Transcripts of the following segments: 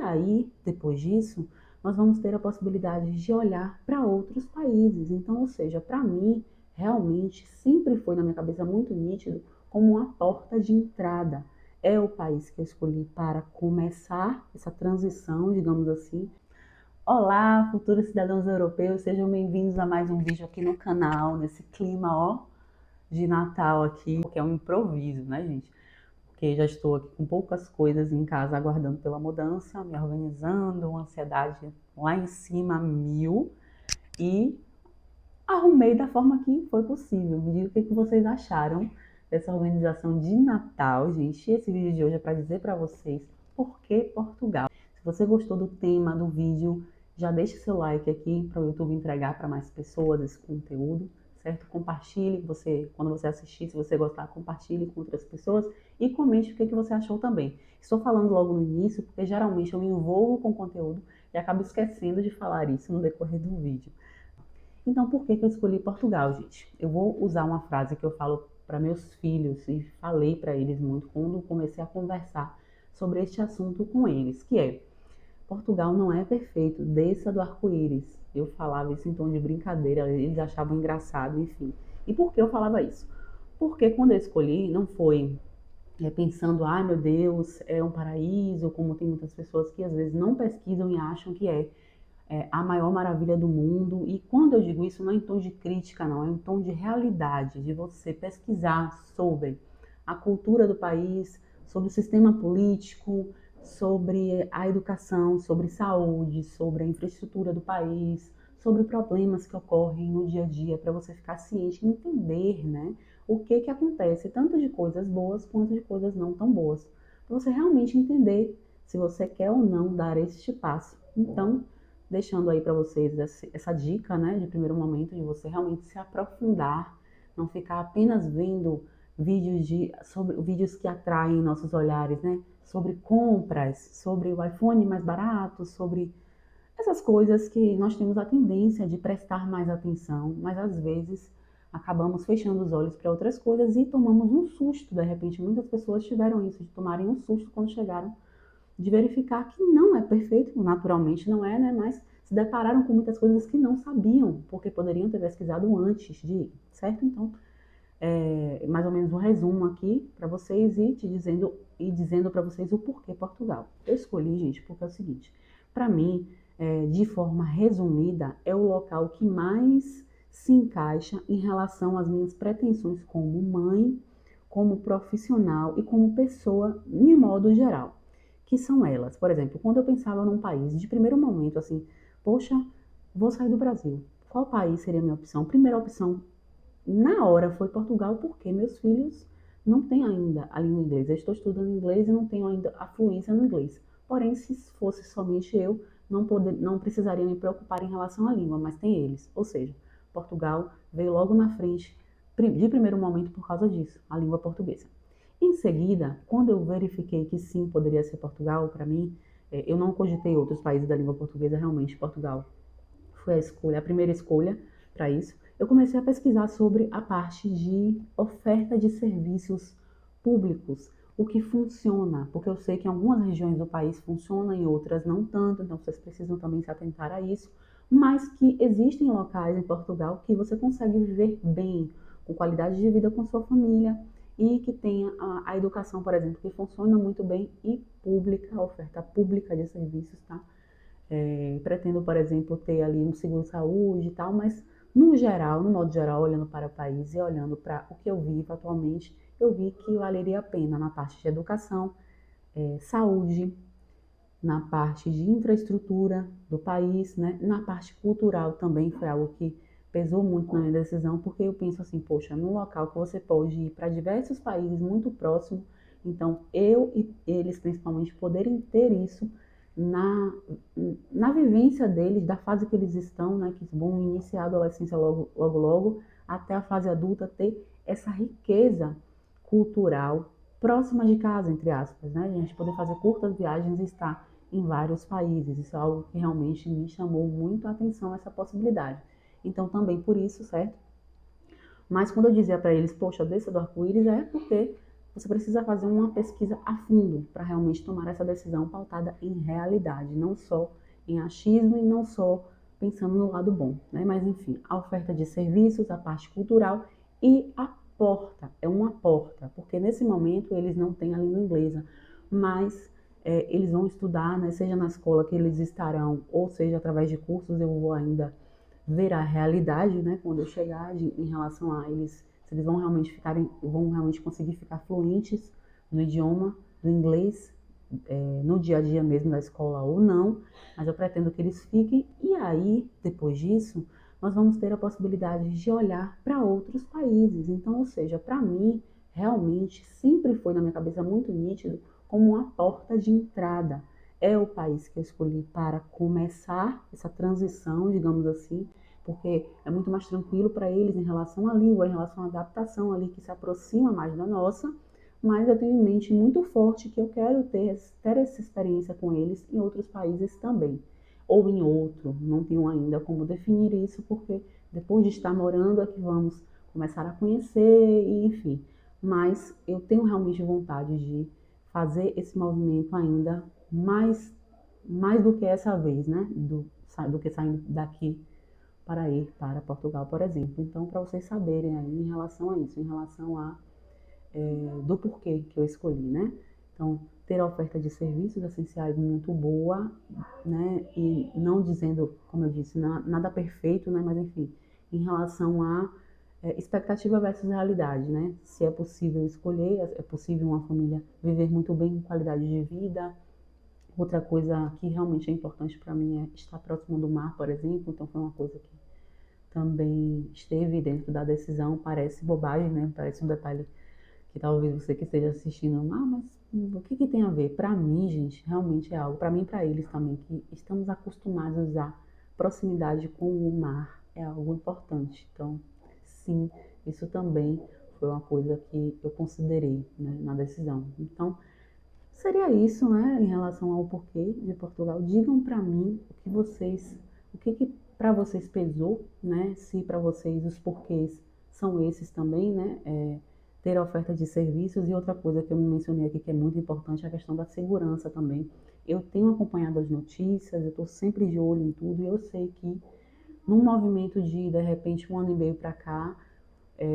aí, depois disso, nós vamos ter a possibilidade de olhar para outros países. Então, ou seja, para mim, realmente, sempre foi na minha cabeça muito nítido como uma porta de entrada. É o país que eu escolhi para começar essa transição, digamos assim. Olá, futuros cidadãos europeus, sejam bem-vindos a mais um vídeo aqui no canal, nesse clima, ó, de Natal aqui, que é um improviso, né, gente? Porque já estou aqui com poucas coisas em casa, aguardando pela mudança, me organizando, uma ansiedade lá em cima, mil, e arrumei da forma que foi possível. Me diga o que vocês acharam dessa organização de Natal, gente. Esse vídeo de hoje é para dizer para vocês por que Portugal. Se você gostou do tema do vídeo, já deixe seu like aqui para o YouTube entregar para mais pessoas esse conteúdo, certo? Compartilhe quando você assistir, se você gostar, compartilhe com outras pessoas e comente o que você achou também. Estou falando logo no início porque geralmente eu me envolvo com o conteúdo e acabo esquecendo de falar isso no decorrer do vídeo. Então, por que eu escolhi Portugal, gente? Eu vou usar uma frase que eu falo para meus filhos e falei para eles muito quando comecei a conversar sobre este assunto com eles, que é: Portugal não é perfeito, desça do arco-íris. Eu falava isso em tom de brincadeira, eles achavam engraçado, enfim. E por que eu falava isso? Porque quando eu escolhi, não foi pensando, ai meu Deus, é um paraíso, como tem muitas pessoas que às vezes não pesquisam e acham que é a maior maravilha do mundo. E quando eu digo isso, não é em tom de crítica, não, é em tom de realidade, de você pesquisar sobre a cultura do país, sobre o sistema político, sobre a educação, sobre saúde, sobre a infraestrutura do país, sobre problemas que ocorrem no dia a dia, para você ficar ciente e entender, né, o que acontece, tanto de coisas boas quanto de coisas não tão boas, para você realmente entender se você quer ou não dar este passo. Então, deixando aí para vocês essa dica, né, de primeiro momento, de você realmente se aprofundar, não ficar apenas vendo sobre vídeos que atraem nossos olhares, né, sobre compras, sobre o iPhone mais barato, sobre essas coisas que nós temos a tendência de prestar mais atenção, mas às vezes acabamos fechando os olhos para outras coisas e tomamos um susto. De repente, muitas pessoas tiveram isso, de tomarem um susto quando chegaram, de verificar que não é perfeito, naturalmente não é, né? Mas se depararam com muitas coisas que não sabiam, porque poderiam ter pesquisado antes de ir, certo? Então, mais ou menos um resumo aqui para vocês e dizendo para vocês o porquê Portugal. Eu escolhi, gente, porque é o seguinte: para mim, de forma resumida, é o local que mais se encaixa em relação às minhas pretensões como mãe, como profissional e como pessoa, de modo geral, que são elas. Por exemplo, quando eu pensava num país, de primeiro momento, assim, poxa, vou sair do Brasil. Qual país seria a minha opção? Primeira opção, na hora, foi Portugal, porque meus filhos não têm ainda a língua inglesa. Eu estou estudando inglês e não tenho ainda a fluência no inglês. Porém, se fosse somente eu, não precisaria me preocupar em relação à língua, mas tem eles. Ou seja, Portugal veio logo na frente, de primeiro momento, por causa disso, a língua portuguesa. Em seguida, quando eu verifiquei que sim, poderia ser Portugal, para mim, eu não cogitei outros países da língua portuguesa, realmente Portugal foi a primeira escolha para isso. Eu comecei a pesquisar sobre a parte de oferta de serviços públicos, o que funciona, porque eu sei que em algumas regiões do país funciona, em outras não tanto, então vocês precisam também se atentar a isso, mas que existem locais em Portugal que você consegue viver bem, com qualidade de vida com sua família, e que tenha a educação, por exemplo, que funciona muito bem e pública, a oferta pública de serviços, tá? Pretendo, por exemplo, ter ali um seguro-saúde e tal, mas no geral, no modo geral, olhando para o país e olhando para o que eu vivo atualmente, eu vi que valeria a pena na parte de educação, saúde, na parte de infraestrutura do país, né? Na parte cultural também foi algo que pesou muito na minha decisão, porque eu penso assim, poxa, num local que você pode ir para diversos países muito próximo, então eu e eles principalmente poderem ter isso na, na vivência deles, da fase que eles estão, né, que vão iniciar a adolescência logo, logo, logo, até a fase adulta, ter essa riqueza cultural próxima de casa, entre aspas, né? A gente poder fazer curtas viagens e estar em vários países. Isso é algo que realmente me chamou muito a atenção, essa possibilidade. Então, também por isso, certo? Mas quando eu dizia para eles, poxa, desça do arco-íris, é porque você precisa fazer uma pesquisa a fundo para realmente tomar essa decisão pautada em realidade, não só em achismo e não só pensando no lado bom, né? Mas enfim, a oferta de serviços, a parte cultural e a porta, é uma porta, porque nesse momento eles não têm a língua inglesa, mas eles vão estudar, né, seja na escola que eles estarão, ou seja através de cursos, eu vou ainda ver a realidade, né, quando eu chegar em relação a eles, se eles vão realmente conseguir ficar fluentes no idioma do inglês, no dia a dia mesmo da escola ou não, mas eu pretendo que eles fiquem, e aí, depois disso, nós vamos ter a possibilidade de olhar para outros países. Então, ou seja, para mim, realmente, sempre foi na minha cabeça muito nítido como uma porta de entrada. É o país que eu escolhi para começar essa transição, digamos assim, porque é muito mais tranquilo para eles em relação à língua, em relação à adaptação ali que se aproxima mais da nossa, mas eu tenho em mente muito forte que eu quero ter essa experiência com eles em outros países também, ou em outro, não tenho ainda como definir isso, porque depois de estar morando é que vamos começar a conhecer, e enfim, mas eu tenho realmente vontade de fazer esse movimento ainda mais do que essa vez, né, do que saindo daqui para ir para Portugal, por exemplo. Então, para vocês saberem aí em relação a isso, em relação a do porquê que eu escolhi, né? Então, ter a oferta de serviços essenciais muito boa, né? E não dizendo, como eu disse, nada perfeito, né? Mas enfim, em relação a expectativa versus realidade, né? Se é possível escolher, é possível uma família viver muito bem com qualidade de vida. Outra coisa que realmente é importante para mim é estar próximo do mar, por exemplo. Então, foi uma coisa que também esteve dentro da decisão. Parece bobagem, né? Parece um detalhe que talvez você que esteja assistindo, mas o que tem a ver? Para mim, gente, realmente é algo, para mim e para eles também, que estamos acostumados à proximidade com o mar, é algo importante. Então, sim, isso também foi uma coisa que eu considerei, né, na decisão. Então, seria isso, né, em relação ao porquê de Portugal. Digam para mim o que para vocês pesou, né? Se para vocês os porquês são esses também, né? Ter a oferta de serviços, e outra coisa que eu mencionei aqui que é muito importante é a questão da segurança também. Eu tenho acompanhado as notícias, eu estou sempre de olho em tudo, e eu sei que num movimento de repente, um ano e meio para cá,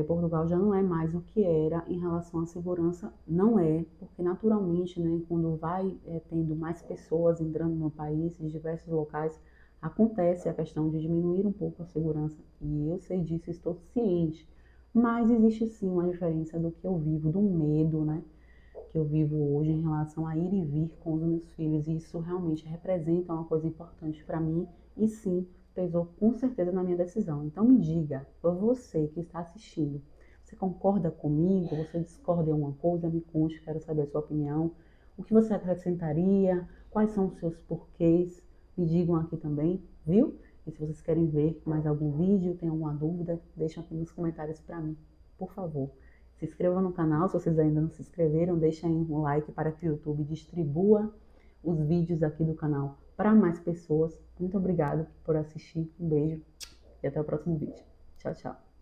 Portugal já não é mais o que era em relação à segurança, não é, porque naturalmente, né, quando vai tendo mais pessoas entrando no país, em diversos locais, acontece a questão de diminuir um pouco a segurança, e eu sei disso, estou ciente, mas existe sim uma diferença do que eu vivo, do medo, né, que eu vivo hoje em relação a ir e vir com os meus filhos, e isso realmente representa uma coisa importante para mim, e sim, pesou com certeza na minha decisão. Então me diga, você que está assistindo, você concorda comigo? Você discorda em alguma coisa? Me conte, quero saber a sua opinião. O que você acrescentaria? Quais são os seus porquês? Me digam aqui também, viu? E se vocês querem ver mais algum vídeo, tem alguma dúvida, deixem aqui nos comentários para mim, por favor. Se inscrevam no canal, se vocês ainda não se inscreveram, deixem aí um like para que o YouTube distribua os vídeos aqui do canal para mais pessoas. Muito obrigada por assistir, um beijo e até o próximo vídeo. Tchau, tchau.